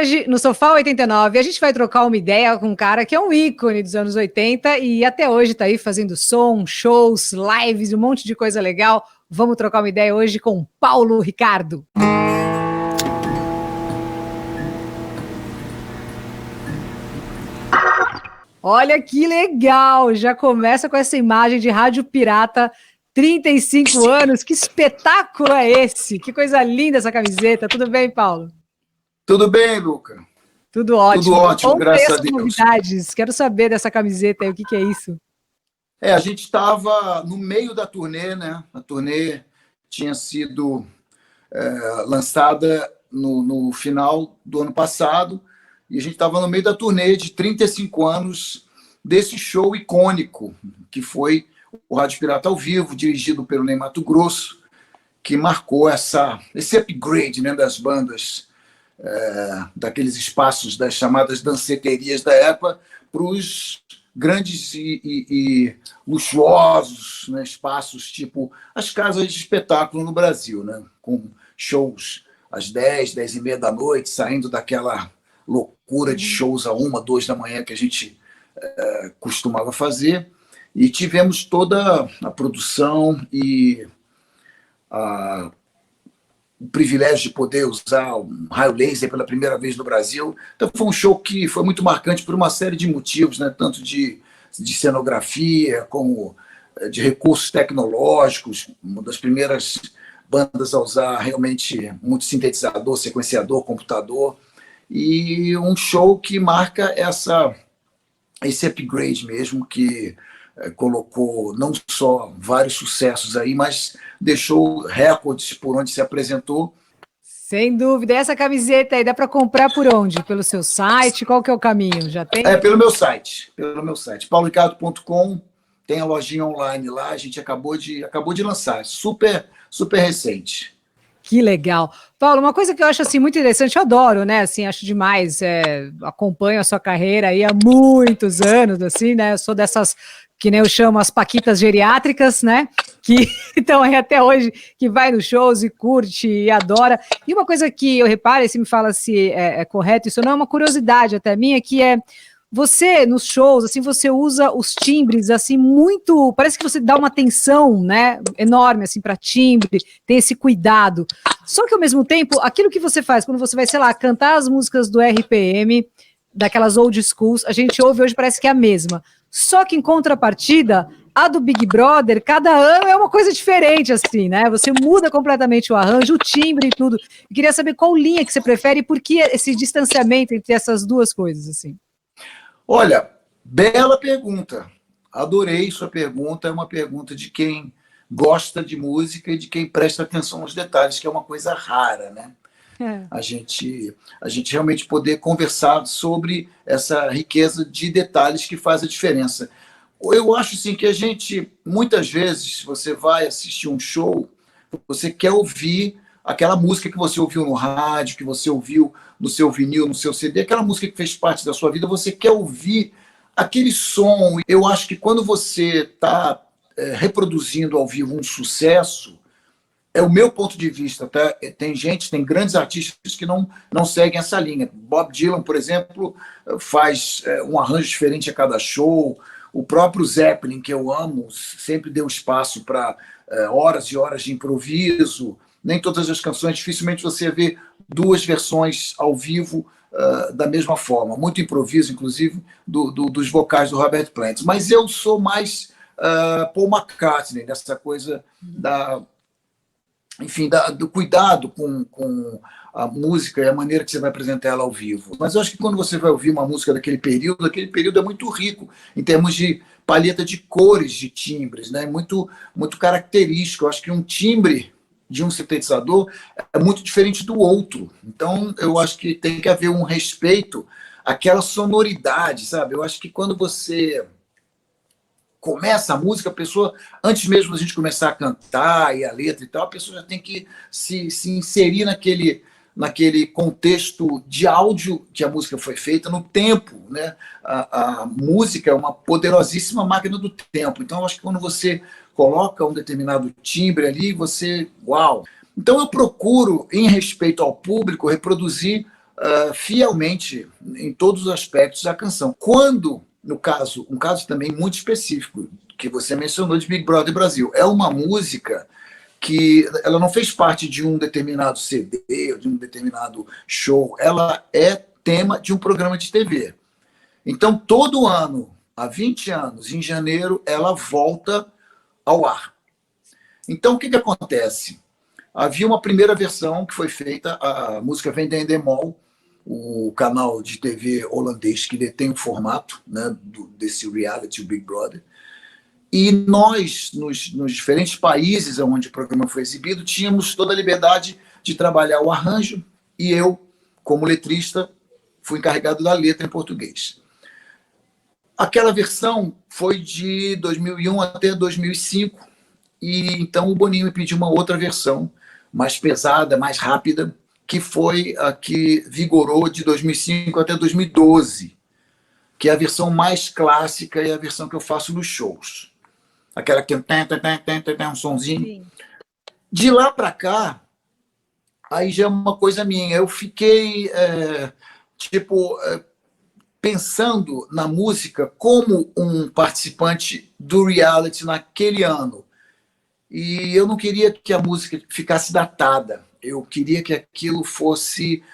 hoje, no Sofá 89, a gente vai trocar uma ideia com um cara que é um ícone dos anos 80 e até hoje está aí fazendo som, shows, lives, um monte de coisa legal. Vamos trocar uma ideia hoje com Paulo Ricardo. Olha que legal! Já começa com essa imagem de Rádio Pirata, 35 anos. Que espetáculo é esse? Que coisa linda essa camiseta. Tudo bem, Paulo? Tudo bem, Luca? Tudo ótimo. Tudo ótimo, graças a Deus. Novidades. Quero saber dessa camiseta aí, o que é isso? A gente estava no meio da turnê, né? A turnê tinha sido lançada no final do ano passado e a gente estava no meio da turnê de 35 anos desse show icônico, que foi o Rádio Pirata ao Vivo, dirigido pelo Ney Matogrosso, que marcou esse upgrade, né, das bandas, daqueles espaços das chamadas danceterias da época para os grandes e luxuosos, né, espaços tipo as casas de espetáculo no Brasil, né, com shows às 10, 10 e meia da noite, saindo daquela loucura de shows a 1, 2 da manhã que a gente costumava fazer. E tivemos toda a produção e o privilégio de poder usar um raio laser pela primeira vez no Brasil. Então foi um show que foi muito marcante por uma série de motivos, né? Tanto de cenografia, como de recursos tecnológicos, uma das primeiras bandas a usar realmente muito sintetizador, sequenciador, computador, e um show que marca esse upgrade mesmo, que colocou não só vários sucessos aí, mas deixou recordes por onde se apresentou. Sem dúvida. E essa camiseta aí dá para comprar por onde? Pelo seu site? Qual que é o caminho? Já tem? Pelo meu site, pauloricardo.com. Tem a lojinha online lá, a gente acabou de lançar, super recente. Que legal. Paulo, uma coisa que eu acho assim muito interessante, eu adoro, né? Assim, acho demais, acompanho a sua carreira aí há muitos anos, assim, né? Eu sou dessas que nem eu chamo as paquitas geriátricas, né? Que estão aí até hoje, que vai nos shows e curte e adora. E uma coisa que eu reparo, e você me fala se é correto, isso não é uma curiosidade até minha, que você, nos shows, assim, você usa os timbres, assim, muito... Parece que você dá uma atenção, né, enorme, assim, para timbre, tem esse cuidado. Só que, ao mesmo tempo, aquilo que você faz, quando você vai, sei lá, cantar as músicas do RPM, daquelas old schools, a gente ouve hoje, parece que é a mesma. Só que, em contrapartida, a do Big Brother, cada ano é uma coisa diferente, assim, né? Você muda completamente o arranjo, o timbre e tudo. Eu queria saber qual linha que você prefere e por que esse distanciamento entre essas duas coisas, assim. Olha, bela pergunta. Adorei sua pergunta. É uma pergunta de quem gosta de música e de quem presta atenção aos detalhes, que é uma coisa rara, né? A gente realmente poder conversar sobre essa riqueza de detalhes que faz a diferença. Eu acho assim, que a gente, muitas vezes, se você vai assistir um show, você quer ouvir aquela música que você ouviu no rádio, que você ouviu no seu vinil, no seu CD, aquela música que fez parte da sua vida, você quer ouvir aquele som. Eu acho que quando você está reproduzindo ao vivo um sucesso, é o meu ponto de vista, tá? Tem grandes artistas que não seguem essa linha. Bob Dylan, por exemplo, faz um arranjo diferente a cada show. O próprio Zeppelin, que eu amo, sempre deu espaço para horas e horas de improviso. Nem todas as canções, dificilmente você vê duas versões ao vivo da mesma forma. Muito improviso, inclusive, dos vocais do Robert Plant. Mas eu sou mais Paul McCartney, dessa coisa do cuidado com a música e a maneira que você vai apresentar ela ao vivo. Mas eu acho que quando você vai ouvir uma música daquele período é muito rico em termos de paleta de cores, de timbres, né? Muito característico. Eu acho que um timbre de um sintetizador é muito diferente do outro. Então, eu acho que tem que haver um respeito àquela sonoridade, sabe? Eu acho que quando você começa a música, a pessoa, antes mesmo da gente começar a cantar e a letra e tal, a pessoa já tem que se inserir naquele contexto de áudio que a música foi feita, no tempo, né? A música é uma poderosíssima máquina do tempo. Então, eu acho que quando você coloca um determinado timbre ali, uau! Então, eu procuro, em respeito ao público, reproduzir fielmente em todos os aspectos da canção. Quando, no caso, um caso também muito específico, que você mencionou de Big Brother Brasil, é uma música que ela não fez parte de um determinado CD, ou de um determinado show, ela é tema de um programa de TV. Então, todo ano, há 20 anos, em janeiro, ela volta ao ar. Então, o que acontece? Havia uma primeira versão que foi feita, a música vem da Endemol, o canal de TV holandês que detém o formato, né, desse reality, o Big Brother. E nós, nos diferentes países onde o programa foi exibido, tínhamos toda a liberdade de trabalhar o arranjo, e eu, como letrista, fui encarregado da letra em português. Aquela versão foi de 2001 até 2005, e então o Boninho me pediu uma outra versão, mais pesada, mais rápida, que foi a que vigorou de 2005 até 2012, que é a versão mais clássica e a versão que eu faço nos shows. Aquela que tem um sonzinho. Sim. De lá para cá, aí já é uma coisa minha. Eu fiquei, pensando na música como um participante do reality naquele ano. E eu não queria que a música ficasse datada. Eu queria que aquilo fosse,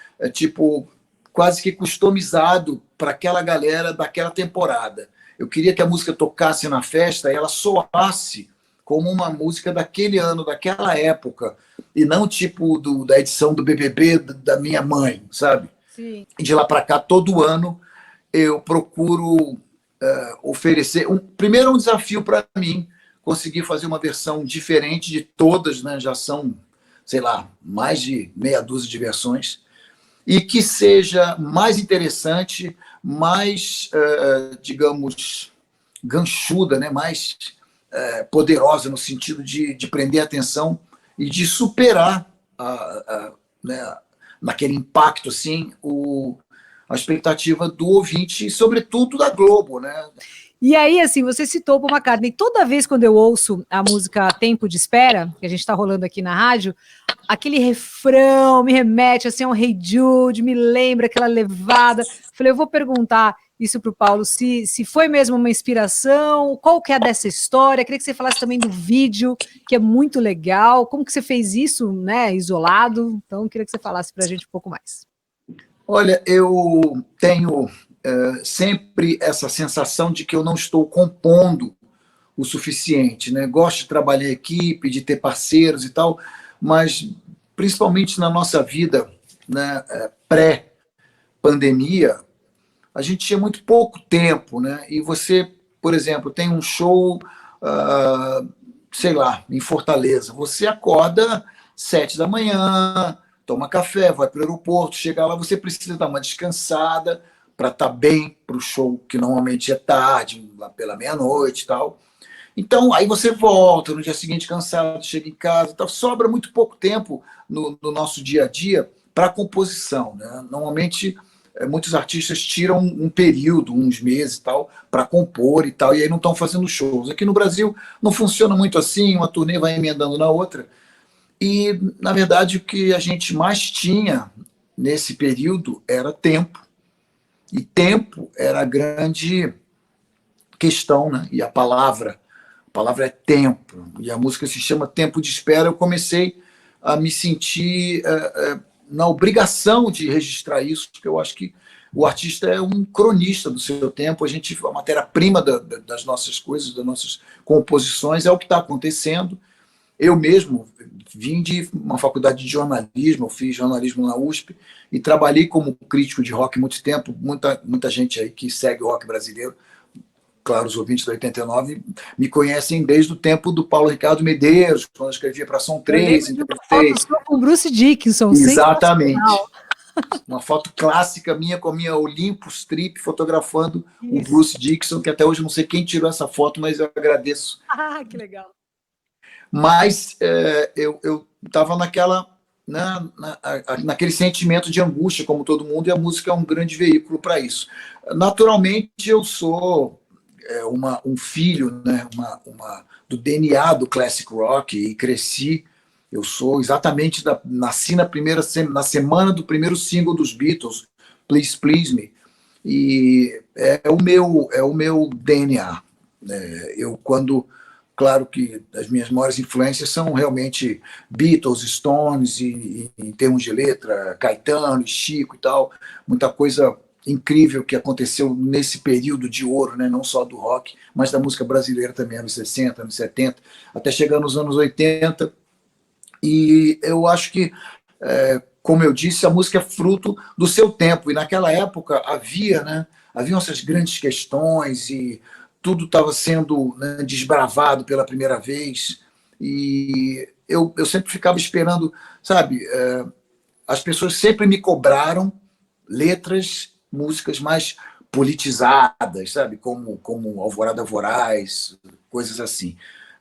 quase que customizado para aquela galera daquela temporada. Eu queria que a música tocasse na festa e ela soasse como uma música daquele ano, daquela época, e não da edição do BBB da minha mãe, sabe? Sim. E de lá para cá, todo ano, eu procuro oferecer... Primeiro, um desafio para mim, conseguir fazer uma versão diferente de todas, né? Já são, sei lá, mais de meia dúzia de versões, e que seja mais interessante, mais, digamos, ganchuda, né? Mais poderosa no sentido de prender a atenção e de superar, né, naquele impacto, assim, a expectativa do ouvinte e, sobretudo, da Globo, né? E aí, assim, você citou o Paul McCartney. Toda vez quando eu ouço a música Tempo de Espera, que a gente está rolando aqui na rádio, aquele refrão me remete assim, a um Hey Jude, me lembra aquela levada. Falei, eu vou perguntar isso para o Paulo, se foi mesmo uma inspiração, qual que é dessa história? Queria que você falasse também do vídeo, que é muito legal. Como que você fez isso, né, isolado? Então, queria que você falasse para a gente um pouco mais. Olha, eu tenho sempre essa sensação de que eu não estou compondo o suficiente, né? Gosto de trabalhar em equipe, de ter parceiros e tal, mas principalmente na nossa vida, né, pré-pandemia, a gente tinha muito pouco tempo, né? E você, por exemplo, tem um show, sei lá, em Fortaleza, você acorda 7 da manhã, toma café, vai para o aeroporto, chega lá, você precisa dar uma descansada para estar bem para o show, que normalmente é tarde, lá pela meia-noite e tal. Então, aí você volta no dia seguinte cansado, chega em casa, então sobra muito pouco tempo no nosso dia a dia para a composição, né? Normalmente, muitos artistas tiram um período, uns meses e tal, para compor e tal, e aí não estão fazendo shows. Aqui no Brasil não funciona muito assim, uma turnê vai emendando na outra. E, na verdade, o que a gente mais tinha nesse período era tempo. E tempo era a grande questão, né? E a palavra é tempo. E a música se chama Tempo de Espera. Eu comecei a me sentir na obrigação de registrar isso, porque eu acho que o artista é um cronista do seu tempo. A matéria-prima das nossas coisas, das nossas composições é o que está acontecendo. Eu mesmo vim de uma faculdade de jornalismo, eu fiz jornalismo na USP e trabalhei como crítico de rock muito tempo. Muita gente aí que segue o rock brasileiro, claro, os ouvintes da 89, me conhecem desde o tempo do Paulo Ricardo Medeiros, quando eu escrevia para Som 3, interpretei. Com o Bruce Dickinson. Exatamente. Uma foto clássica minha com a minha Olympus Trip fotografando o Bruce Dickinson, que até hoje eu não sei quem tirou essa foto, mas eu agradeço. Ah, que legal. Mas eu estava naquele sentimento de angústia, como todo mundo, e a música é um grande veículo para isso. Naturalmente, eu sou um filho, né, do DNA do classic rock, e cresci Eu sou exatamente nasci na semana do primeiro single dos Beatles, Please Please Me, e é o meu DNA. Eu quando Claro que as minhas maiores influências são realmente Beatles, Stones, e em termos de letra, Caetano, Chico e tal, muita coisa incrível que aconteceu nesse período de ouro, né? Não só do rock, mas da música brasileira também, anos 60, anos 70, até chegar nos anos 80. E eu acho que, como eu disse, a música é fruto do seu tempo, e naquela época havia, né? Haviam essas grandes questões e tudo estava sendo, né, desbravado pela primeira vez, e eu sempre ficava esperando, sabe? As pessoas sempre me cobraram letras, músicas mais politizadas, sabe? Como Alvorada Voraz, coisas assim.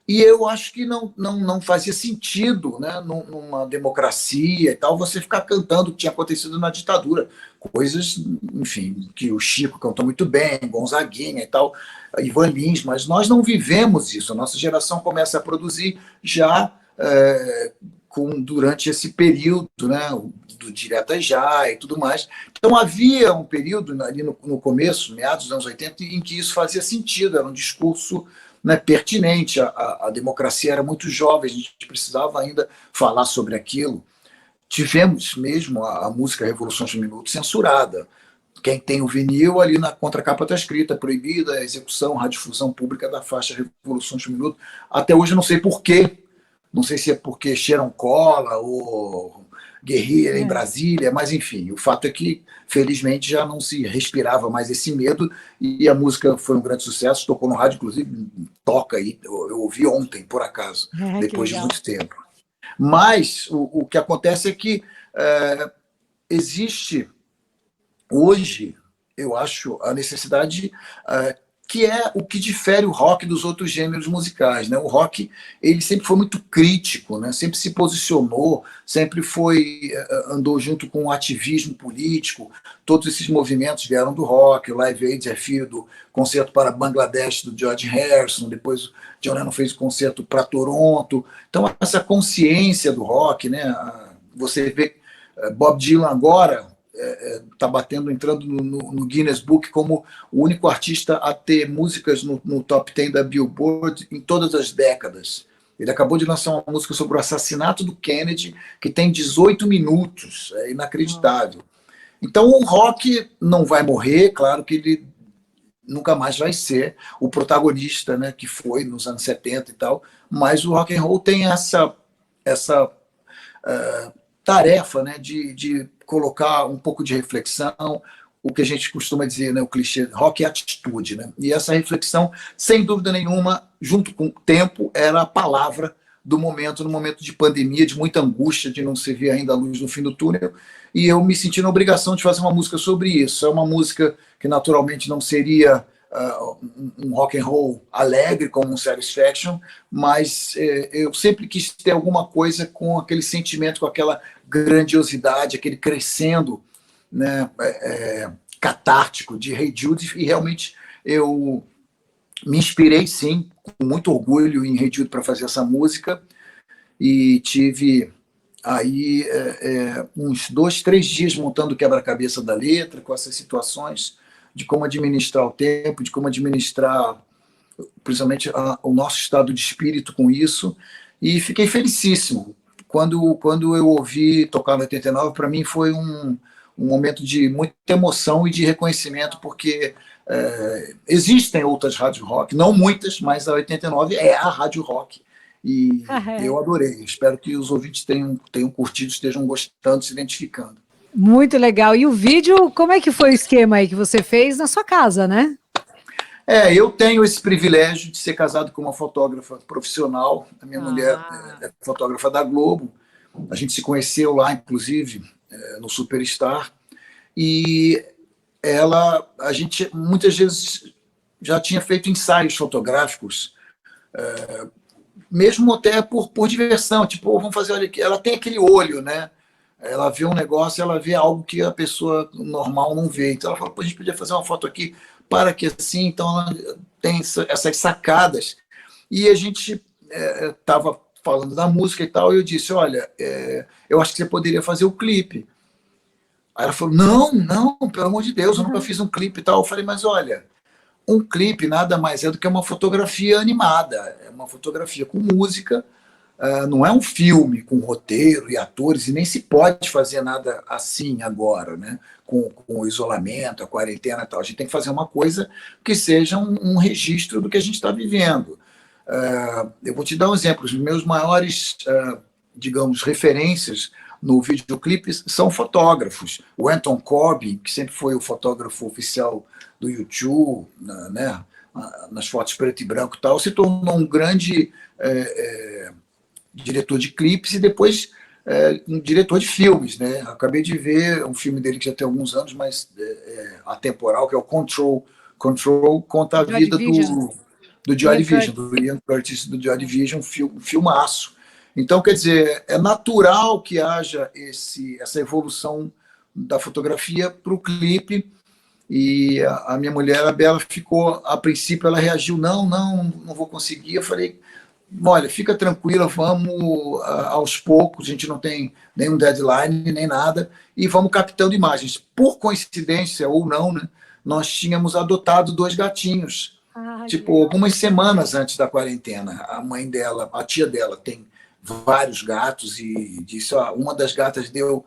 E eu acho que não fazia sentido, né, numa democracia e tal, você ficar cantando o que tinha acontecido na ditadura. Coisas, enfim, que o Chico cantou muito bem, Gonzaguinha e tal, Ivan Lins, mas nós não vivemos isso. A nossa geração começa a produzir já durante esse período, né, do Direta Já e tudo mais. Então havia um período ali no começo, meados dos anos 80, em que isso fazia sentido, era um discurso, né, pertinente. A democracia era muito jovem, a gente precisava ainda falar sobre aquilo. Tivemos mesmo a música Revoluções do Minuto censurada. Quem tem o vinil, ali na contracapa está escrita: proibida a execução, radiodifusão pública da faixa Revoluções do Minuto. Até hoje eu não sei por quê. Não sei se é porque cheiram cola ou guerrilha em Brasília, mas enfim, o fato é que, felizmente, já não se respirava mais esse medo, e a música foi um grande sucesso, tocou no rádio, inclusive toca aí, eu ouvi ontem, por acaso, depois de muito tempo. Mas o que acontece é que existe hoje, eu acho, a necessidade, que é o que difere o rock dos outros gêneros musicais, né? O rock, ele sempre foi muito crítico, né? Sempre se posicionou, sempre andou junto com o ativismo político. Todos esses movimentos vieram do rock. O Live Aid é filho do concerto para Bangladesh do George Harrison, depois o John Lennon fez o concerto para Toronto. Então, essa consciência do rock, né? Você vê Bob Dylan agora está entrando no Guinness Book como o único artista a ter músicas no top 10 da Billboard em todas as décadas. Ele acabou de lançar uma música sobre o assassinato do Kennedy, que tem 18 minutos, é inacreditável. Então o rock não vai morrer, claro que ele nunca mais vai ser o protagonista, né, que foi nos anos 70 e tal, mas o rock and roll tem essa tarefa, né, de colocar um pouco de reflexão, o que a gente costuma dizer, né, o clichê, rock é atitude, né? E essa reflexão, sem dúvida nenhuma, junto com o tempo, era a palavra do momento, no momento de pandemia, de muita angústia, de não se ver ainda a luz no fim do túnel, e eu me senti na obrigação de fazer uma música sobre isso. É uma música que naturalmente não seria um rock and roll alegre como um Satisfaction, mas eu sempre quis ter alguma coisa com aquele sentimento, com aquela grandiosidade, aquele crescendo, né, catártico de Hey Jude, e realmente eu me inspirei, sim, com muito orgulho em Hey Jude para fazer essa música, e tive aí uns 2, 3 dias montando o quebra-cabeça da letra, com essas situações de como administrar o tempo, de como administrar, principalmente, o nosso estado de espírito com isso, e fiquei felicíssimo. Quando eu ouvi tocar no 89, para mim foi um momento de muita emoção e de reconhecimento, porque existem outras rádios rock, não muitas, mas a 89 é a rádio rock, e eu adorei. Espero que os ouvintes tenham curtido, estejam gostando, se identificando. Muito legal. E o vídeo, como é que foi o esquema aí que você fez na sua casa, né? Eu tenho esse privilégio de ser casado com uma fotógrafa profissional. A minha mulher é fotógrafa da Globo. A gente se conheceu lá, inclusive, no Superstar. E a gente muitas vezes já tinha feito ensaios fotográficos, mesmo até por diversão. Tipo, vamos fazer, olha aqui. Ela tem aquele olho, né? Ela vê um negócio, ela vê algo que a pessoa normal não vê. Então ela fala: pô, a gente podia fazer uma foto aqui, para que assim. Então ela tem essas sacadas. E a gente estava falando da música e tal, e eu disse, olha, eu acho que você poderia fazer o clipe. Aí ela falou, não, não, pelo amor de Deus, eu nunca fiz um clipe e tal. Eu falei, mas olha, um clipe nada mais é do que uma fotografia animada, é uma fotografia com música, não é um filme com roteiro e atores, e nem se pode fazer nada assim agora, né? Com o isolamento, a quarentena e tal. A gente tem que fazer uma coisa que seja um registro do que a gente está vivendo. Eu vou te dar um exemplo. Os meus maiores, digamos, referências no videoclipe são fotógrafos. O Anton Corbijn, que sempre foi o fotógrafo oficial do YouTube, né, nas fotos preto e branco e tal, se tornou um grande diretor de clipes e depois um diretor de filmes. Né? Acabei de ver um filme dele que já tem alguns anos, mas atemporal, que é o Control. Control conta a Joy vida Division. do Joy Division, do Ian Curtis, do Joy Division, um filmaço. Então, quer dizer, é natural que haja essa evolução da fotografia para o clipe. E a minha mulher, a Bela, ficou, a princípio, ela reagiu, não vou conseguir. Eu falei, olha, fica tranquila, vamos aos poucos, a gente não tem nenhum deadline, nem nada, e vamos captando imagens. Por coincidência ou não, né, nós tínhamos adotado 2 gatinhos, tipo, algumas semanas antes da quarentena. A mãe dela, a tia dela, tem vários gatos e disse, uma das gatas deu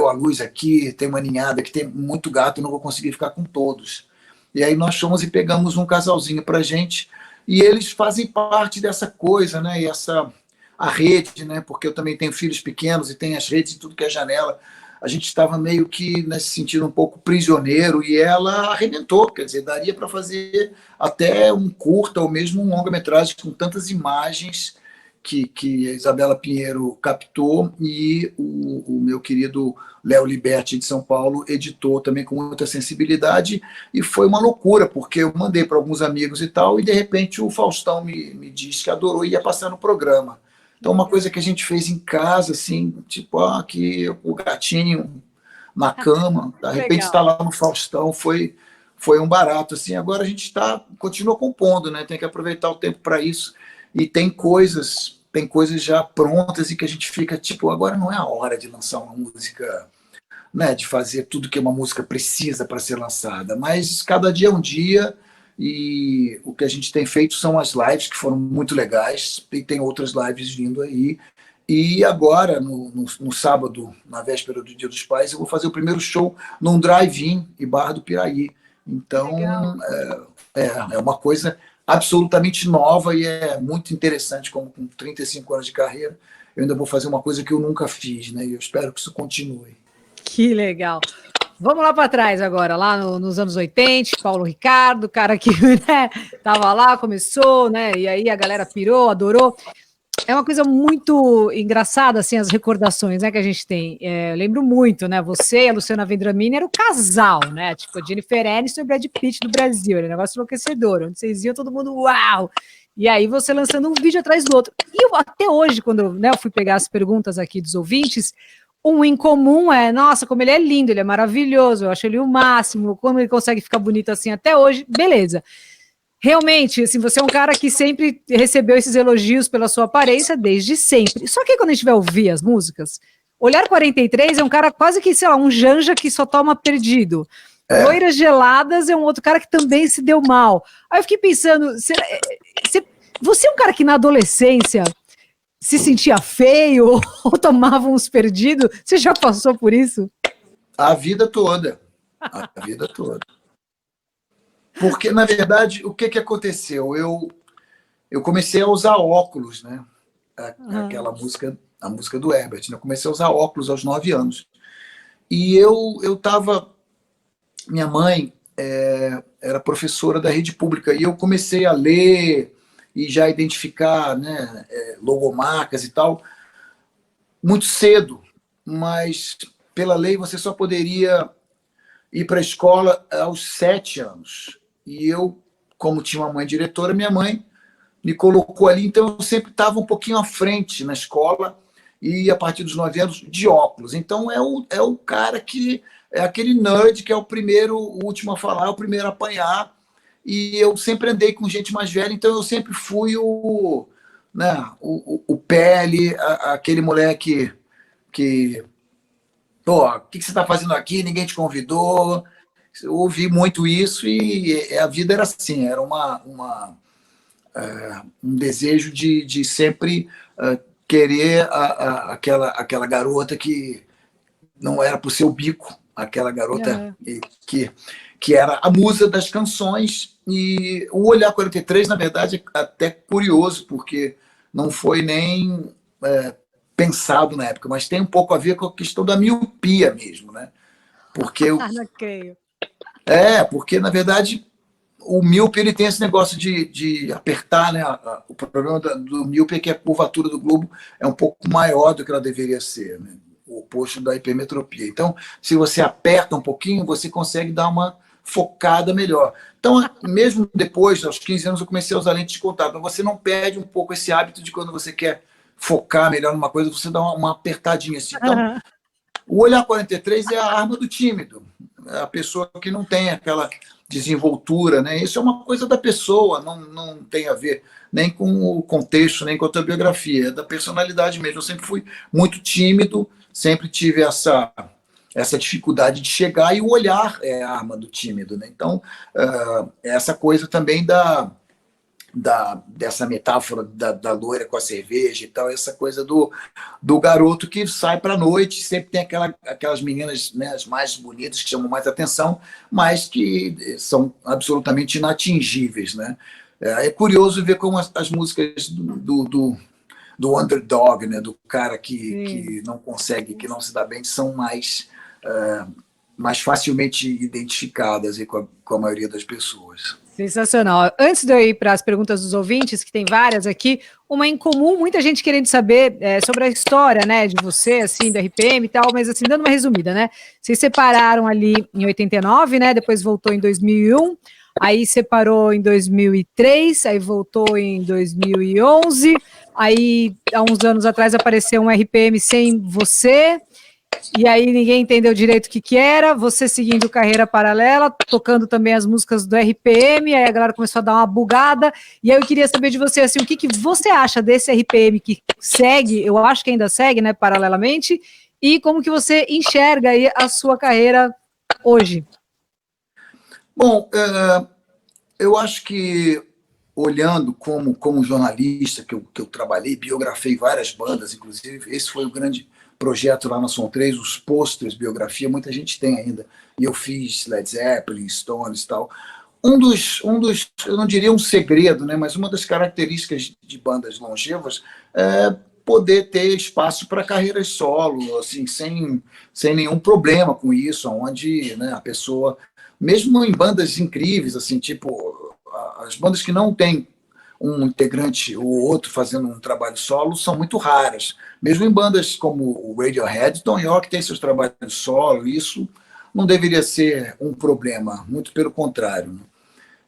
à luz aqui, tem uma ninhada que tem muito gato, não vou conseguir ficar com todos. E aí nós fomos e pegamos um casalzinho para a gente, e eles fazem parte dessa coisa, né? E a rede, né? Porque eu também tenho filhos pequenos e tem as redes e tudo que é janela. A gente estava meio que nesse sentido um pouco prisioneiro, e ela arrebentou, quer dizer, daria para fazer até um curta ou mesmo um longa-metragem com tantas imagens que a Isabela Pinheiro captou e o meu querido Léo Liberti, de São Paulo, editou também com muita sensibilidade, e foi uma loucura, porque eu mandei para alguns amigos e tal, e de repente o Faustão me disse que adorou e ia passar no programa. Então, uma coisa que a gente fez em casa, assim, tipo, aqui o gatinho na cama, de repente está lá no Faustão, foi um barato, assim. Agora a gente continua compondo, né? Tem que aproveitar o tempo para isso. E tem coisas já prontas e que a gente fica, tipo, agora não é a hora de lançar uma música, né, de fazer tudo que uma música precisa para ser lançada, mas cada dia é um dia, e o que a gente tem feito são as lives, que foram muito legais, e tem outras lives vindo aí. E agora, no sábado, na véspera do Dia dos Pais, eu vou fazer o primeiro show num drive-in em Barra do Piraí. Então, é uma coisa absolutamente nova e é muito interessante, como com 35 anos de carreira, eu ainda vou fazer uma coisa que eu nunca fiz, né? E eu espero que isso continue. Que legal. Vamos lá para trás agora, lá nos anos 80, Paulo Ricardo, cara que, né, tava lá, começou, né? E aí a galera pirou, adorou. É uma coisa muito engraçada, assim, as recordações, né, que a gente tem. Eu lembro muito, né, você e a Luciana Vendramini era o casal, né, tipo, a Jennifer Aniston e o Brad Pitt do Brasil, era um negócio enlouquecedor, onde vocês iam, todo mundo, uau! E aí você lançando um vídeo atrás do outro. E eu, até hoje, quando, né, eu fui pegar as perguntas aqui dos ouvintes, um em comum nossa, como ele é lindo, ele é maravilhoso, eu acho ele o máximo, como ele consegue ficar bonito assim até hoje, beleza. Realmente, assim, você é um cara que sempre recebeu esses elogios pela sua aparência, desde sempre. Só que quando a gente vai ouvir as músicas, Olhar 43 é um cara quase que, sei lá, um Janja que só toma perdido. Loiras Geladas é um outro cara que também se deu mal. Aí eu fiquei pensando, você é um cara que na adolescência se sentia feio ou tomava uns perdidos? Você já passou por isso? A vida toda. A vida toda. Porque, na verdade, o que aconteceu? Eu comecei a usar óculos, né? Aquela música, a música do Herbert, né? Eu comecei a usar óculos aos 9 anos. E eu estava... Minha mãe era professora da rede pública, e eu comecei a ler e já identificar, né, logomarcas e tal, muito cedo. Mas, pela lei, você só poderia ir para a escola aos 7 anos. E eu, como tinha uma mãe diretora, minha mãe me colocou ali, então eu sempre estava um pouquinho à frente na escola, e a partir dos 9 anos, de óculos. Então é o cara que é aquele nerd que é o primeiro, o último a falar, o primeiro a apanhar, e eu sempre andei com gente mais velha, então eu sempre fui né? O Pele, aquele moleque que, pô, o que você está fazendo aqui? Ninguém te convidou. Eu ouvi muito isso e a vida era assim, era um desejo de sempre querer aquela garota que não era por seu bico, aquela garota Aham. que era a musa das canções. E o Olhar 43, na verdade, é até curioso, porque não foi nem pensado na época, mas tem um pouco a ver com a questão da miopia mesmo, né? Porque, Não creio. porque na verdade, o míope ele tem esse negócio de apertar, né? O problema do míope é que a curvatura do globo é um pouco maior do que ela deveria ser, né? O oposto da hipermetropia. Então, se você aperta um pouquinho, você consegue dar uma focada melhor. Então, mesmo depois, aos 15 anos, eu comecei a usar lente de contato. Mas você não perde um pouco esse hábito de quando você quer focar melhor numa coisa, você dá uma apertadinha assim. Então, Aham. o Olhar 43 é a arma do tímido, é a pessoa que não tem aquela desenvoltura, né? Isso é uma coisa da pessoa, não tem a ver nem com o contexto, nem com a tua biografia, é da personalidade mesmo. Eu sempre fui muito tímido, sempre tive essa dificuldade de chegar, e o olhar é a arma do tímido, né? Então, essa coisa também dessa metáfora da loira com a cerveja e tal, essa coisa do garoto que sai para a noite, sempre tem aquelas meninas, né, as mais bonitas, que chamam mais atenção, mas que são absolutamente inatingíveis. Né? É curioso ver como as músicas do underdog, né, do cara Sim. que não consegue, que não se dá bem, são mais facilmente identificadas aí com a maioria das pessoas. Sensacional. Antes de eu ir para as perguntas dos ouvintes, que tem várias aqui, uma em comum, muita gente querendo saber sobre a história, né, de você, assim, do RPM e tal, mas assim, dando uma resumida, né? Vocês separaram ali em 89, né? Depois voltou em 2001, aí separou em 2003, aí voltou em 2011, aí há uns anos atrás apareceu um RPM sem você. E aí ninguém entendeu direito o que era, você seguindo carreira paralela, tocando também as músicas do RPM, aí a galera começou a dar uma bugada, e aí eu queria saber de você, assim, o que você acha desse RPM que segue, eu acho que ainda segue, né, paralelamente, e como que você enxerga aí a sua carreira hoje? Bom, eu acho que olhando como jornalista que eu trabalhei, biografei várias bandas, inclusive, esse foi o grande projeto lá na Som 3, os posters, biografia, muita gente tem ainda. E eu fiz Led Zeppelin, Stones e tal. Eu não diria um segredo, né, mas uma das características de bandas longevas é poder ter espaço para carreiras solo, assim, sem nenhum problema com isso, onde, né, a pessoa, mesmo em bandas incríveis, assim, tipo as bandas que não têm um integrante ou outro fazendo um trabalho solo são muito raras. Mesmo em bandas como o Radiohead, Tom York tem seus trabalhos solo, isso não deveria ser um problema, muito pelo contrário.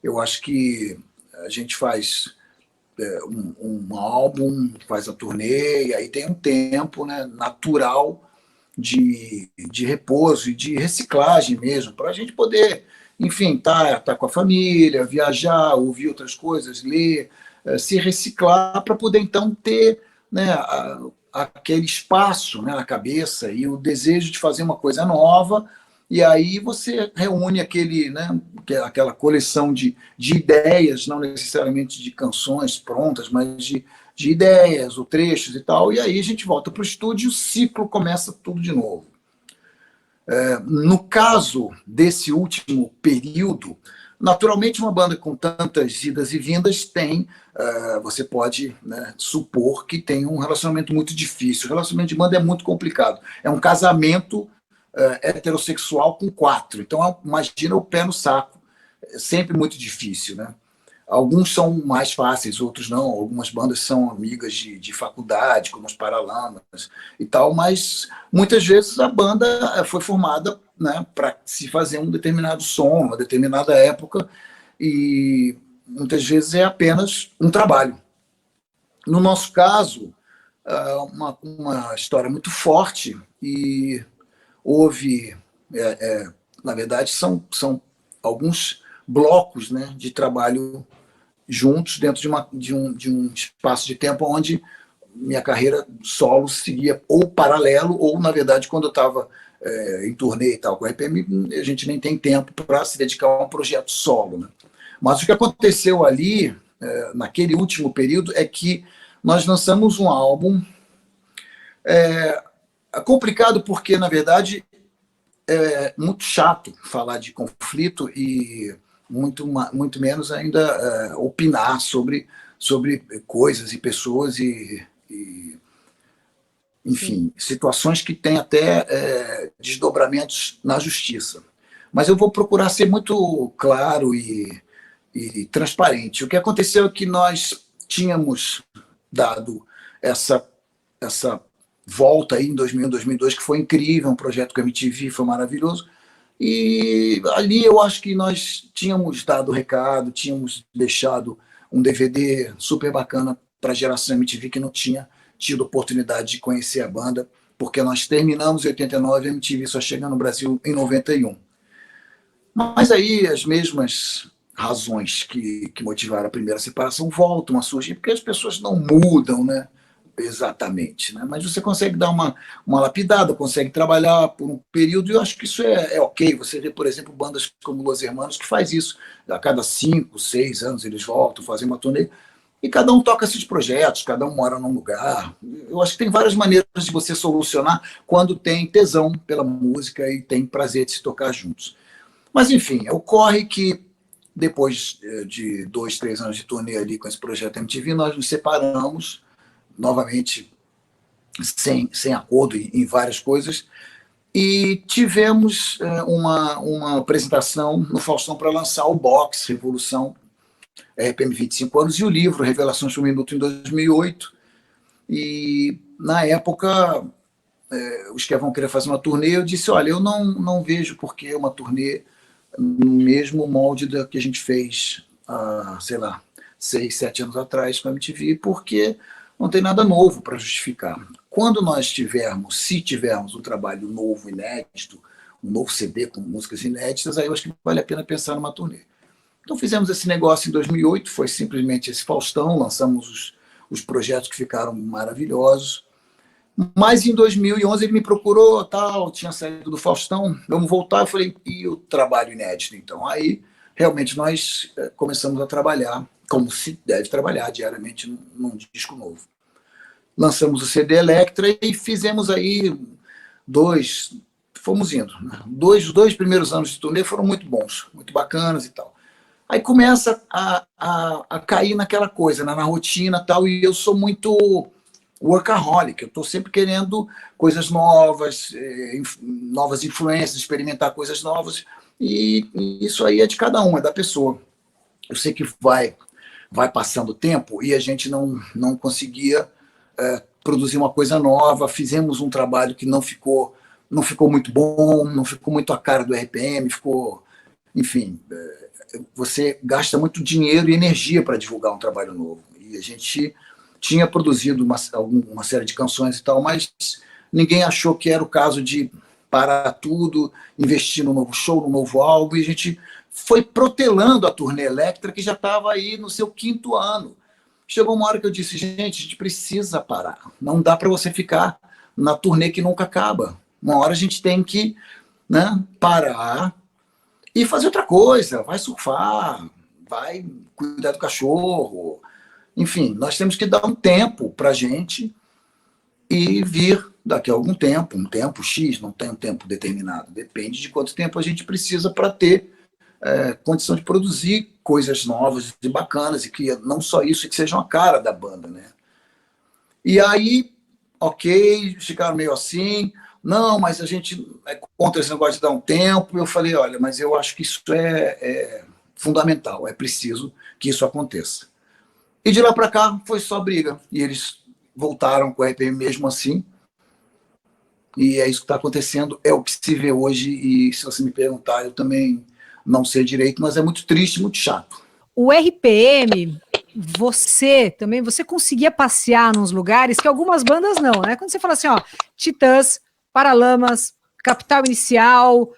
Eu acho que a gente faz um álbum, faz a turnê, e aí tem um tempo, né, natural de repouso e de reciclagem mesmo, para a gente poder, enfim, tá com a família, viajar, ouvir outras coisas, ler, se reciclar para poder então ter, né, aquele espaço, né, na cabeça e o desejo de fazer uma coisa nova. E aí você reúne né, aquela coleção de ideias, não necessariamente de canções prontas, mas de ideias ou trechos e tal, e aí a gente volta para o estúdio e o ciclo começa tudo de novo. No caso desse último período, naturalmente uma banda com tantas idas e vindas tem, você pode, né, supor que tem um relacionamento muito difícil. O relacionamento de banda é muito complicado. É um casamento heterossexual com quatro. Então imagina o pé no saco. É sempre muito difícil, né? Alguns são mais fáceis, outros não. Algumas bandas são amigas de faculdade, como os Paralamas e tal, mas muitas vezes a banda foi formada, né, para se fazer um determinado som, uma determinada época, e muitas vezes é apenas um trabalho. No nosso caso, uma história muito forte, e houve, na verdade, são alguns blocos, né, de trabalho juntos dentro de um espaço de tempo onde minha carreira solo seguia ou paralelo, ou, na verdade, quando eu estava em turnê e tal com a RPM, a gente nem tem tempo para se dedicar a um projeto solo. Né? Mas o que aconteceu ali, naquele último período, é que nós lançamos um álbum complicado porque, na verdade, é muito chato falar de conflito e muito menos ainda opinar sobre coisas e pessoas enfim, situações que têm até desdobramentos na justiça. Mas eu vou procurar ser muito claro e transparente. O que aconteceu é que nós tínhamos dado essa volta aí em 2001, 2002, que foi incrível, um projeto com a MTV, foi maravilhoso, e ali eu acho que nós tínhamos dado o recado, tínhamos deixado um DVD super bacana para a geração MTV que não tinha tido oportunidade de conhecer a banda, porque nós terminamos em 89, a MTV só chega no Brasil em 91. Mas aí as mesmas razões que motivaram a primeira separação voltam a surgir, porque as pessoas não mudam, né? Exatamente, né? Mas você consegue dar uma lapidada, consegue trabalhar por um período, e eu acho que isso é ok. Você vê, por exemplo, bandas como Los Hermanos, que faz isso. A cada 5, 6 anos eles voltam, fazem uma turnê, e cada um toca esses projetos, cada um mora num lugar. Eu acho que tem várias maneiras de você solucionar quando tem tesão pela música e tem prazer de se tocar juntos. Mas, enfim, ocorre que depois de 2, 3 anos de turnê ali com esse projeto MTV, nós nos separamos novamente sem acordo em várias coisas, e tivemos uma apresentação no Faustão para lançar o box Revolução, RPM 25 anos, e o livro Revelações por Minuto em 2008, e na época os que vão querer fazer uma turnê, eu disse, olha, eu não vejo por que uma turnê no mesmo molde da que a gente fez há, sei lá, 6, 7 anos atrás com a MTV, porque não tem nada novo para justificar. Quando nós se tivermos um trabalho novo, inédito, um novo CD com músicas inéditas, aí eu acho que vale a pena pensar numa turnê. Então fizemos esse negócio em 2008, foi simplesmente esse Faustão, lançamos os projetos que ficaram maravilhosos. Mas em 2011 ele me procurou, tal, tinha saído do Faustão, vamos voltar. Eu falei, e o trabalho inédito? Então aí realmente nós começamos a trabalhar como se deve trabalhar diariamente num disco novo. Lançamos o CD Electra e fizemos aí fomos indo. Né? Os dois primeiros anos de turnê foram muito bons, muito bacanas e tal. Aí começa a cair naquela coisa, na rotina e tal, e eu sou muito workaholic, eu estou sempre querendo coisas novas, novas influências, experimentar coisas novas, e isso aí é de cada um, é da pessoa. Eu sei que vai passando o tempo e a gente não conseguia produzir uma coisa nova, fizemos um trabalho que não ficou muito bom, não ficou muito a cara do RPM, enfim, você gasta muito dinheiro e energia para divulgar um trabalho novo, e a gente tinha produzido uma série de canções e tal, mas ninguém achou que era o caso de parar tudo, investir no novo show, no novo álbum, e a gente foi protelando a turnê Electra, que já estava aí no seu 5º ano. Chegou uma hora que eu disse, gente, a gente precisa parar. Não dá para você ficar na turnê que nunca acaba. Uma hora a gente tem que, né, parar e fazer outra coisa. Vai surfar, vai cuidar do cachorro. Enfim, nós temos que dar um tempo para a gente e vir daqui a algum tempo, um tempo X, não tem um tempo determinado. Depende de quanto tempo a gente precisa para ter condição de produzir coisas novas e bacanas, e que não só isso, que sejam a cara da banda, né? E aí, ok, ficaram meio assim, não, mas a gente é contra esse negócio de dar um tempo. Eu falei, olha, mas eu acho que isso é fundamental, é preciso que isso aconteça. E de lá para cá foi só briga, e eles voltaram com a RPM mesmo assim, e é isso que está acontecendo, é o que se vê hoje, e se você me perguntar, eu também não sei direito, mas é muito triste, muito chato. O RPM, você conseguia passear nos lugares que algumas bandas não, né? Quando você fala assim, ó, Titãs, Paralamas, Capital Inicial,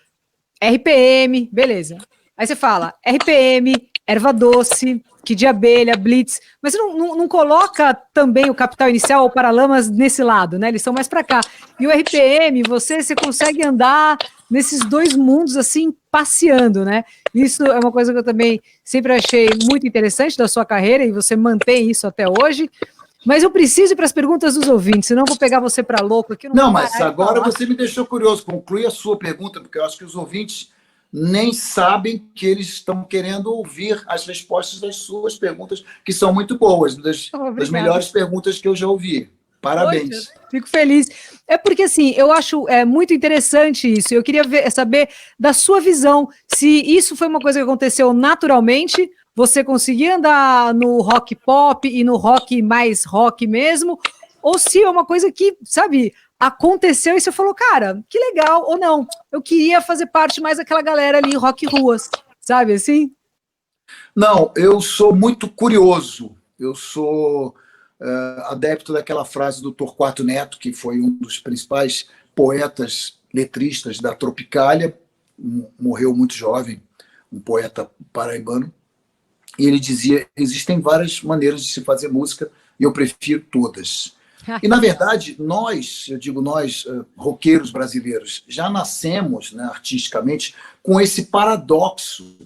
RPM, beleza. Aí você fala, RPM, Erva Doce, Kid de Abelha, Blitz, mas você não coloca também o Capital Inicial ou Paralamas nesse lado, né? Eles são mais para cá. E o RPM, você consegue andar nesses dois mundos, assim, passeando, né? Isso é uma coisa que eu também sempre achei muito interessante da sua carreira, e você mantém isso até hoje. Mas eu preciso ir para as perguntas dos ouvintes, senão eu vou pegar você para louco aqui. Não, mas agora você me deixou curioso. Conclui a sua pergunta, porque eu acho que os ouvintes nem sabem que eles estão querendo ouvir as respostas das suas perguntas, que são muito boas, das melhores perguntas que eu já ouvi. Parabéns. Poxa, fico feliz. É porque, assim, eu acho muito interessante isso. Eu queria saber da sua visão, se isso foi uma coisa que aconteceu naturalmente, você conseguia andar no rock pop e no rock mais rock mesmo, ou se é uma coisa que, sabe, aconteceu e você falou, cara, que legal, ou não, eu queria fazer parte mais daquela galera ali, rock ruas, sabe assim? Não, eu sou muito curioso. Eu sou adepto daquela frase do Torquato Neto, que foi um dos principais poetas letristas da Tropicália, morreu muito jovem, um poeta paraibano, e ele dizia, existem várias maneiras de se fazer música, e eu prefiro todas. E, na verdade, eu digo nós, roqueiros brasileiros, já nascemos, né, artisticamente com esse paradoxo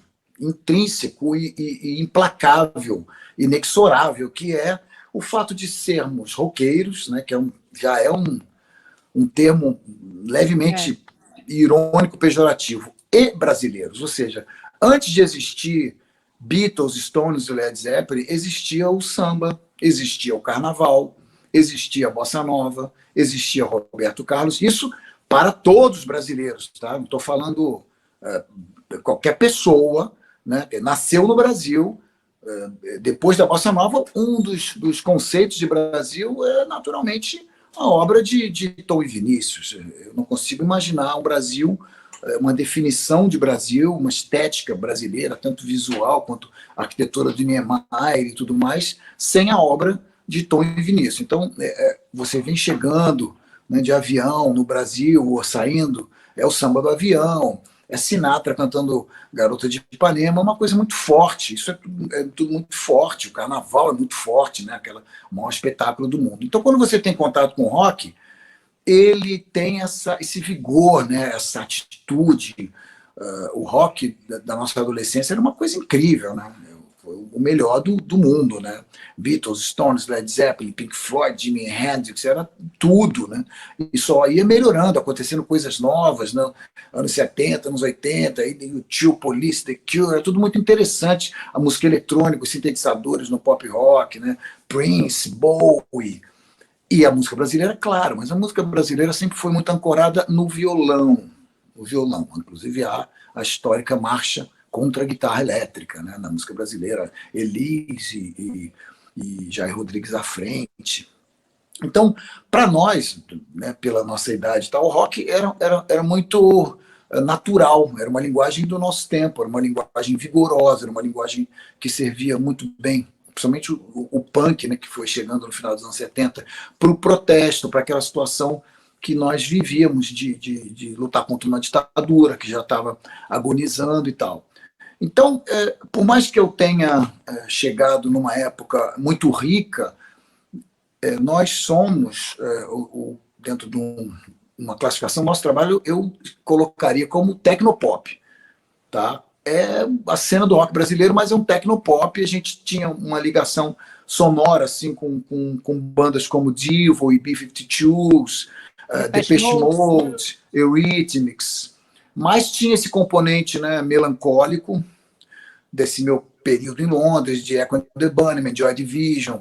intrínseco e implacável, inexorável, que é o fato de sermos roqueiros, né, que já é um termo levemente irônico, pejorativo, e brasileiros. Ou seja, antes de existir Beatles, Stones e Led Zeppelin, existia o samba, existia o carnaval, existia a bossa nova, existia Roberto Carlos, isso para todos os brasileiros, tá? Não estou falando qualquer pessoa, né? Nasceu no Brasil, depois da bossa nova, um dos conceitos de Brasil é naturalmente a obra de Tom e Vinícius. Eu não consigo imaginar um Brasil, uma definição de Brasil, uma estética brasileira, tanto visual quanto arquitetura do Niemeyer e tudo mais, sem a obra de Tom e Vinícius. Então, você vem chegando, né, de avião no Brasil, ou saindo, é o samba do avião, é Sinatra cantando Garota de Ipanema, é uma coisa muito forte, isso é tudo muito forte, o carnaval é muito forte, né, o maior espetáculo do mundo. Então, quando você tem contato com o rock, ele tem esse vigor, né, essa atitude. O rock da nossa adolescência era uma coisa incrível, né? Foi o melhor do mundo, né? Beatles, Stones, Led Zeppelin, Pink Floyd, Jimi Hendrix, era tudo, né? E só ia melhorando, acontecendo coisas novas, né? Anos 70, anos 80, aí U2, Police, The Cure, era tudo muito interessante. A música eletrônica, os sintetizadores no pop rock, né? Prince, Bowie. E a música brasileira, claro, mas a música brasileira sempre foi muito ancorada no violão. O violão, inclusive a histórica marcha contra a guitarra elétrica, né, na música brasileira, Elis e Jair Rodrigues à frente. Então, para nós, né, pela nossa idade, o rock era muito natural, era uma linguagem do nosso tempo, era uma linguagem vigorosa, era uma linguagem que servia muito bem, principalmente o punk, né, que foi chegando no final dos anos 70, para o protesto, para aquela situação que nós vivíamos de lutar contra uma ditadura que já estava agonizando e tal. Então, por mais que eu tenha chegado numa época muito rica, nós somos, dentro de uma classificação, nosso trabalho eu colocaria como tecnopop. Tá? É a cena do rock brasileiro, mas é um tecnopop. A gente tinha uma ligação sonora assim, com bandas como Divo e B-52s, Depeche Mode, Eurythmics, mas tinha esse componente, né, melancólico desse meu período em Londres, de Echo and the Bunnymen, Joy Division,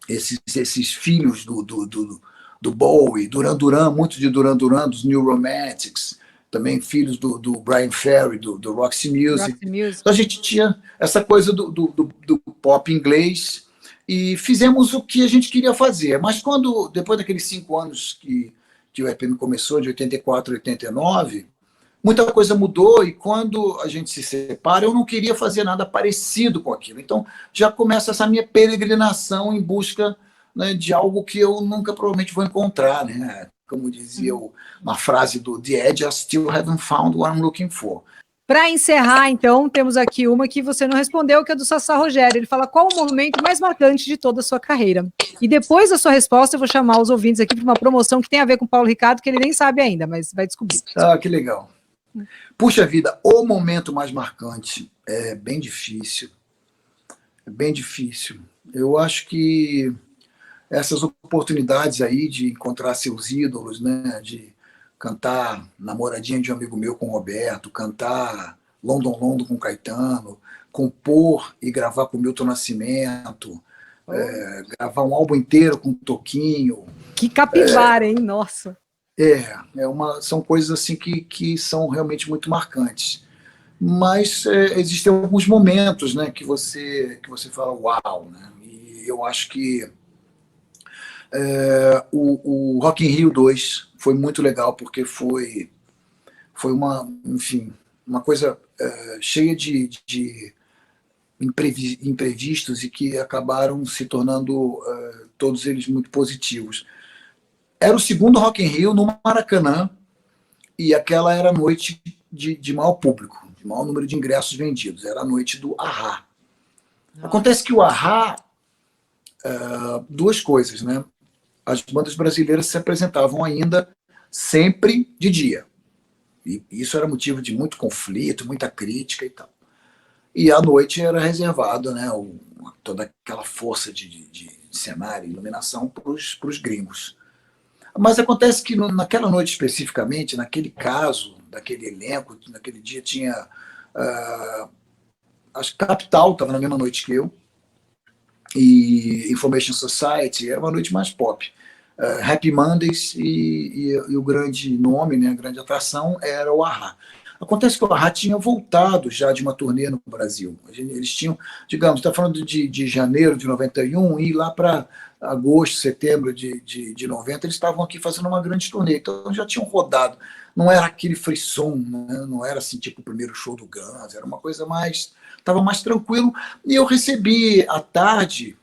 esses filhos do Bowie, Duran Duran, muito de Duran Duran, dos New Romantics, também filhos do Brian Ferry, do Roxy Music. Então a gente tinha essa coisa do pop inglês, e fizemos o que a gente queria fazer. Mas depois daqueles 5 anos que o EPM começou, de 84 a 89, muita coisa mudou, e quando a gente se separa, eu não queria fazer nada parecido com aquilo. Então já começa essa minha peregrinação em busca, né, de algo que eu nunca provavelmente vou encontrar, né? Como dizia uma frase do The Edge, I still haven't found what I'm looking for. Para encerrar, então, temos aqui uma que você não respondeu, que é do Sassá Rogério. Ele fala qual o momento mais marcante de toda a sua carreira. E depois da sua resposta, eu vou chamar os ouvintes aqui para uma promoção que tem a ver com o Paulo Ricardo, que ele nem sabe ainda, mas vai descobrir. Ah, que legal. Puxa vida, o momento mais marcante é bem difícil. É bem difícil. Eu acho que essas oportunidades aí de encontrar seus ídolos, né, de cantar Namoradinha de um Amigo Meu com o Roberto, cantar London London com o Caetano, compor e gravar com o Milton Nascimento, gravar um álbum inteiro com o Toquinho. Que capivara, hein? Nossa. São coisas assim que são realmente muito marcantes. Mas existem alguns momentos, né, que você fala uau, né? E eu acho que o Rock in Rio 2 foi muito legal, porque foi enfim, uma coisa cheia de imprevistos e que acabaram se tornando todos eles muito positivos. Era o segundo Rock in Rio no Maracanã, e aquela era a noite de maior público, de maior número de ingressos vendidos. Era a noite do A-ha. Acontece que o A-ha, duas coisas, né? As bandas brasileiras se apresentavam ainda sempre de dia. E isso era motivo de muito conflito, muita crítica e tal. E à noite era reservado, né, toda aquela força de cenário e iluminação para os gringos. Mas acontece que naquela noite especificamente, naquele caso, daquele elenco, naquele dia tinha... acho que Capital estava na mesma noite que eu, e Information Society, era uma noite mais pop. Happy Mondays e o grande nome, né, a grande atração era o A-ha. Acontece que o A-ha tinha voltado já de uma turnê no Brasil. Eles tinham, digamos, está falando de janeiro de 91, e lá para agosto, setembro de 90, eles estavam aqui fazendo uma grande turnê. Então já tinham rodado. Não era aquele frisson, né? Não era assim, tipo o primeiro show do Guns, era uma coisa mais... Estava mais tranquilo. E eu recebi à tarde,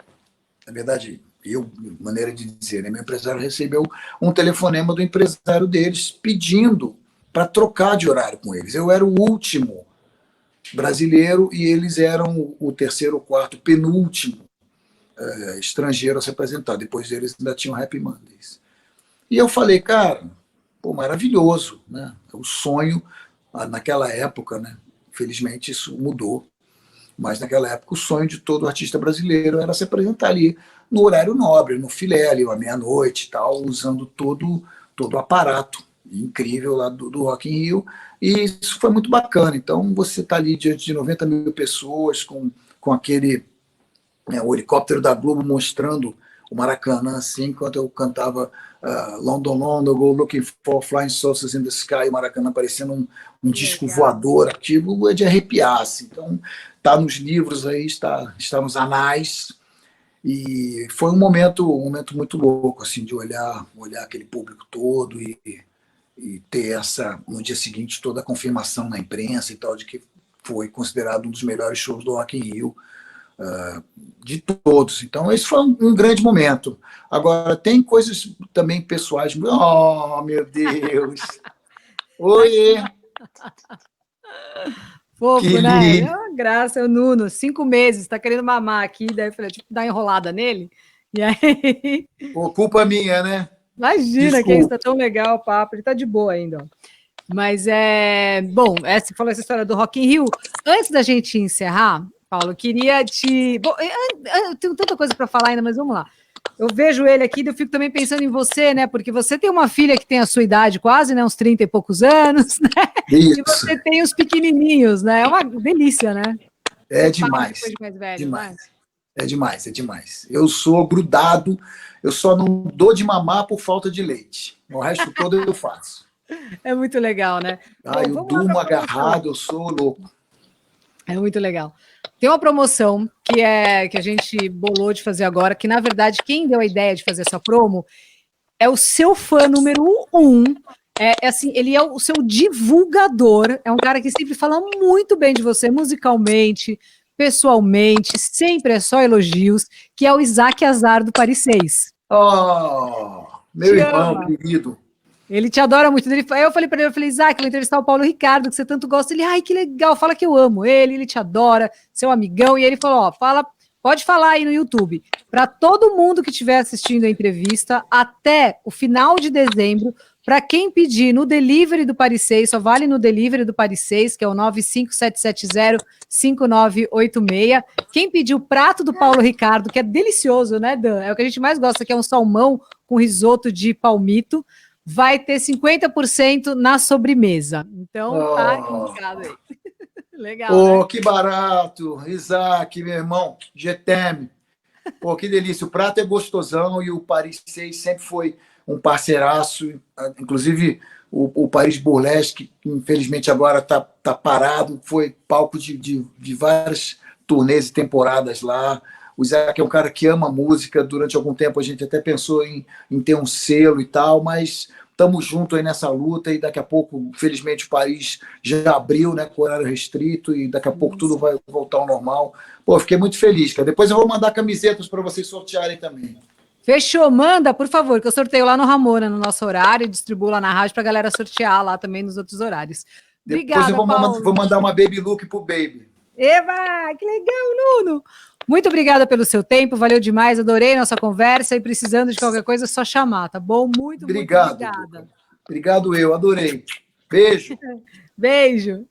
na verdade... maneira de dizer, né? Meu empresário recebeu um telefonema do empresário deles pedindo para trocar de horário com eles. Eu era o último brasileiro e eles eram o terceiro ou quarto, penúltimo estrangeiro a se apresentar. Depois deles ainda tinham Happy Mondays. E eu falei, cara, pô, maravilhoso, né? O sonho, naquela época, né? Infelizmente isso mudou. Mas naquela época o sonho de todo artista brasileiro era se apresentar ali no horário nobre, no filé, ali à meia-noite e tal, usando todo o aparato incrível lá do Rock in Rio. E isso foi muito bacana. Então você está ali diante de 90 mil pessoas com aquele o helicóptero da Globo mostrando o Maracanã, assim, enquanto eu cantava London, London, Go Looking for Flying Saucers in the Sky, o Maracanã parecendo um disco voador, aquilo é de arrepiar, assim. Então, está nos livros aí, está nos anais, e foi um momento muito louco, assim, de olhar aquele público todo e ter no dia seguinte, toda a confirmação na imprensa e tal, de que foi considerado um dos melhores shows do Rock in Rio, de todos. Então, esse foi um grande momento. Agora, tem coisas também pessoais. Oh, meu Deus! Oi! Fofo, né? É uma graça, é o Nuno, 5 meses, tá querendo mamar aqui, daí eu falei, tipo, dar enrolada nele. E aí. Pô, culpa minha, né? Imagina, que isso tá tão legal o papo, ele tá de boa ainda. Ó. Mas bom, você falou essa história do Rock in Rio. Antes da gente encerrar, Paulo, eu queria te. Bom, eu tenho tanta coisa para falar ainda, mas vamos lá. Eu vejo ele aqui e eu fico também pensando em você, né? Porque você tem uma filha que tem a sua idade quase, né? Uns 30 e poucos anos, né? Isso. E você tem os pequenininhos, né? É uma delícia, né? É demais. De mais velho, demais. Né? É demais. Eu sou grudado, eu só não dou de mamar por falta de leite. O resto todo eu faço. É muito legal, né? Eu durmo agarrado, eu sou louco. É muito legal. Tem uma promoção que a gente bolou de fazer agora, que na verdade quem deu a ideia de fazer essa promo é o seu fã número 1. Assim, ele é o seu divulgador, é um cara que sempre fala muito bem de você musicalmente, pessoalmente, sempre é só elogios, que é o Isaac Azar do Paris 6. Oh, meu irmão querido. Ele te adora muito. Aí eu falei para ele, Isaac, eu vou entrevistar o Paulo Ricardo, que você tanto gosta. Ele, ai, que legal, fala que eu amo ele te adora, seu amigão. E ele falou, ó, pode falar aí no YouTube. Para todo mundo que estiver assistindo a entrevista, até o final de dezembro, para quem pedir no delivery do Paris 6, só vale no delivery do Paris 6, que é o 95770-5986. Quem pedir o prato do Paulo Ricardo, que é delicioso, né, Dan? É o que a gente mais gosta, que é um salmão com risoto de palmito, vai ter 50% na sobremesa. Então, tá indicado aí. Legal, né? Que barato. Isaac, meu irmão, GTM. Que delícia. O prato é gostosão e o Paris 6 sempre foi um parceiraço. Inclusive, o Paris Burlesque, que infelizmente agora tá parado, foi palco de várias turnês e temporadas lá. O Isaac é um cara que ama música. Durante algum tempo a gente até pensou em ter um selo e tal, mas estamos juntos aí nessa luta e daqui a pouco, felizmente, o Paris já abriu, né, com horário restrito e daqui a pouco tudo vai voltar ao normal. Fiquei muito feliz, cara. Depois eu vou mandar camisetas para vocês sortearem também. Fechou, manda, por favor, que eu sorteio lá no Ramona, no nosso horário, e distribuo lá na rádio para a galera sortear lá também nos outros horários. Obrigada, depois eu vou mandar uma baby look pro baby. Eva, que legal, Nuno! Muito obrigada pelo seu tempo, valeu demais, adorei nossa conversa e precisando de qualquer coisa é só chamar, tá bom? Muito obrigada. Obrigado, eu adorei. Beijo. Beijo.